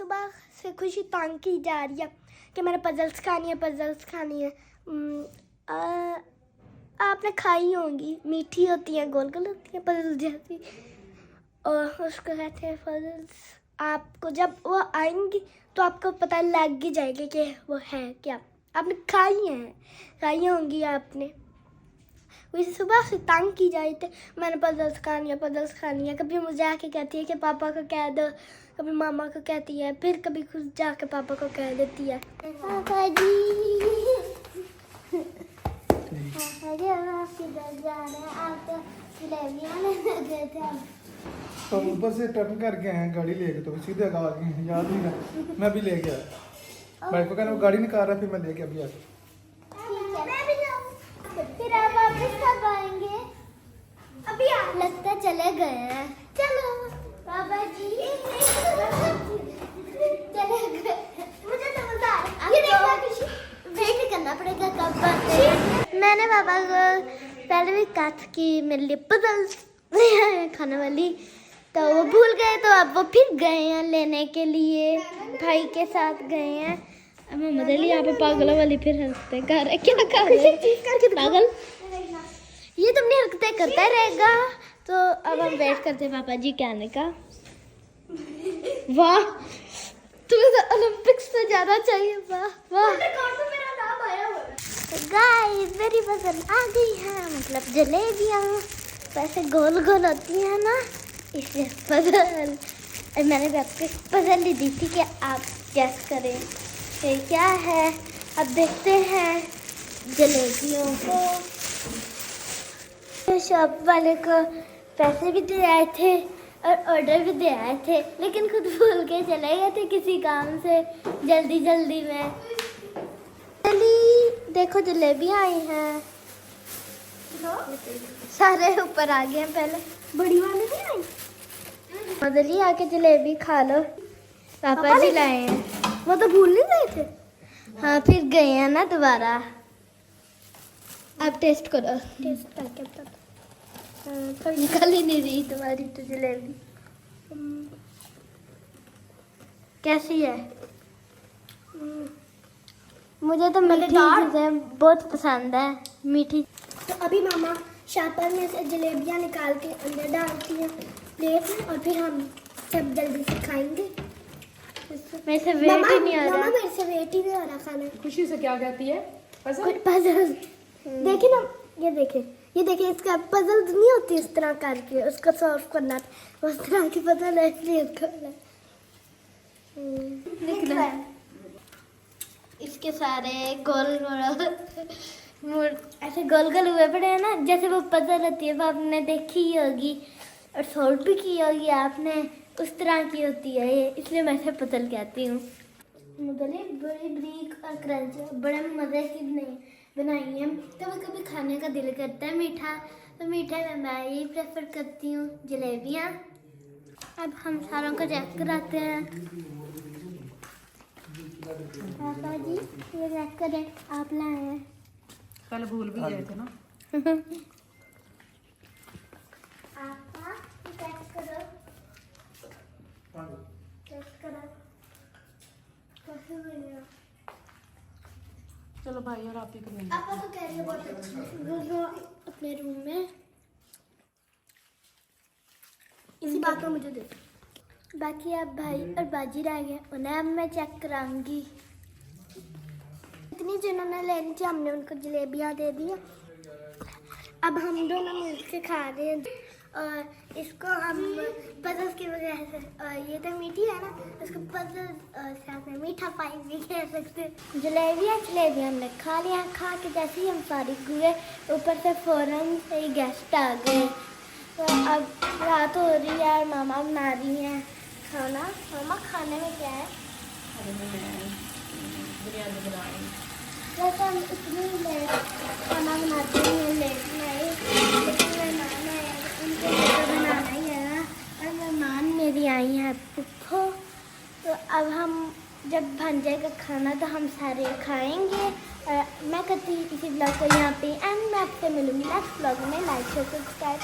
सुबह से खुशी तंग की जा रही है कि मैंने पजल्स खानी है। आपने खाई होंगी, मीठी होती हैं, गोल गोल होती हैं पजल जैसी, और उसको कहते हैं पजल्स। आपको जब वो आएंगी तो आपको पता लग ही जाएगा कि वो है क्या। आपने खाई होंगी आपने। वैसे सुबह से तंग की जाए थे, मैंने पजल्स खानी है। कभी मुझे आके कहती है कि पापा को कह दो, कभी मामा को कहती है, फिर कभी खुद जाके पापा को कह देती है। पापा जी तो ऊपर से टर्न करके आए गाड़ी लेके, तो सीधे आ गए, याद नहीं रहा। मैं भी लेके आया, भाई को कहना वो गाड़ी निकाल रहा, फिर मैं लेके अभी आ गया। फिर आप वापस कब आएंगे? अभी लगता चले गए हैं। चलो बाबा जी चले गए। मुझे तो मजा आया। ये देखो वेट करना पड़ेगा कब आते। मैंने बाबा को पहले भी कहा था कि मेरे लिए पजल खाने वाली, तो वो भूल गए, तो अब वो फिर गए हैं लेने के लिए, भाई के साथ गए हैं। अब मोहम्मद अली यहाँ पे पागलों वाली फिर हंसते कर रहे, क्या कर रहे पागल, ये तुमने हरकतें करता रहेगा। तो अब हम वेट करते हैं पापा जी के आने का। वाह, तुम्हें तो ओलंपिक्स से ज्यादा चाहिए। वाह वाह। गाइस मेरी पसंद आ गई है, मतलब जलेबियाँ वैसे गोल गोल होती है ना, इसलिए पजल। मैंने भी आपको पजल ही दी थी कि आप गैस करें ये क्या है। अब देखते हैं जलेबियों को। शॉप वाले को पैसे भी दे आए थे और ऑर्डर भी दे आए थे, लेकिन खुद भूल के चले गए थे किसी काम से जल्दी में। देखो जलेबियाँ आई हैं, सारे ऊपर आ गए हैं। पहले बड़ी वाले भी आई, मदली आके जलेबी खा लो। पापा जी लाए हैं, वो तो भूल नहीं गए थे। हाँ फिर गए हैं ना दोबारा। आप टेस्ट करो, टेस्ट करके बता। तो निकल ही नहीं रही तुम्हारी तो जलेबी। कैसी है? मुझे तो मीठी चीजें बहुत पसंद है, मीठी। तो अभी मामा शापर में से जलेबियाँ निकाल के अंदर डालती हैं प्लेट में, और फिर हम सब जल्दी से खाएंगे। मेरे से वेट ही नहीं आ रहा। मामा मेरे से वेट ही नहीं आ रहा खाना। खुशी से क्या कहती है? पजल। देखिए ना, ये देखिए इसका पजल नहीं होती इस तरह करके उसको सॉल्व करना, उस तरह की पजल है इसलिए निकला। इसके सारे गोल ऐसे गोल गोल हुए पड़े हैं ना, जैसे वो पजल होती है, वो आपने देखी ही होगी और सॉल्व भी की होगी आपने, उस तरह की होती है ये, इसलिए मैं इसे पजल कहती हूँ। मुदली बड़ी ब्रीक और क्रंच बड़े मज़े की बनाई है। कभी कभी खाने का दिल करता है मीठा, तो मीठे में मैं यही प्रेफर करती हूँ, जलेबियाँ। अब हम सारों को चेक कराते हैं। पापा जी ये चेक करें, आप लाए हैं। पहले भूल भी गए थे ना। आपका चेक करो, चेक करो कैसे बने। चलो भाई और आप ही करेंगे। आपका तो कह रही है बहुत अच्छी है। अपने रूम में इसी बात में मुझे दे। बाकी आप भाई और बाजी रह गए, उन्हें अब मैं चेक कराऊंगी। इतनी जिन्होंने लेनी थी हमने उनको जलेबियाँ दे दी। अब हम दोनों मिलकर खा रहे हैं, और इसको हम पजल की वजह से, ये तो मीठी है ना, इसको पजल साथ में मीठा पाई भी कह सकते। जलेबी हमने खा लिया। खा के जैसे ही हम फारिग हुए, ऊपर से फ़ौरन से ही गेस्ट आ गए। तो अब रात हो रही है और मामा बना रही हैं खाना। मामा खाने में क्या है? बिरयानी बना रही हूँ। वैसे हम इतनी लेट खाना बनाते हैं, लेट नहीं, लेकिन मेहमान आए उनके लिए तो बनाना ही है ना। और मेहमान मेरी आई हैं पुप्पो, तो अब हम जब बन जाएगा खाना तो हम सारे खाएंगे। मैं करती इसी ब्लॉग को यहाँ पे एंड मैं आपसे मिलूंगी नेक्स्ट ब्लॉग में। Like share subscribe.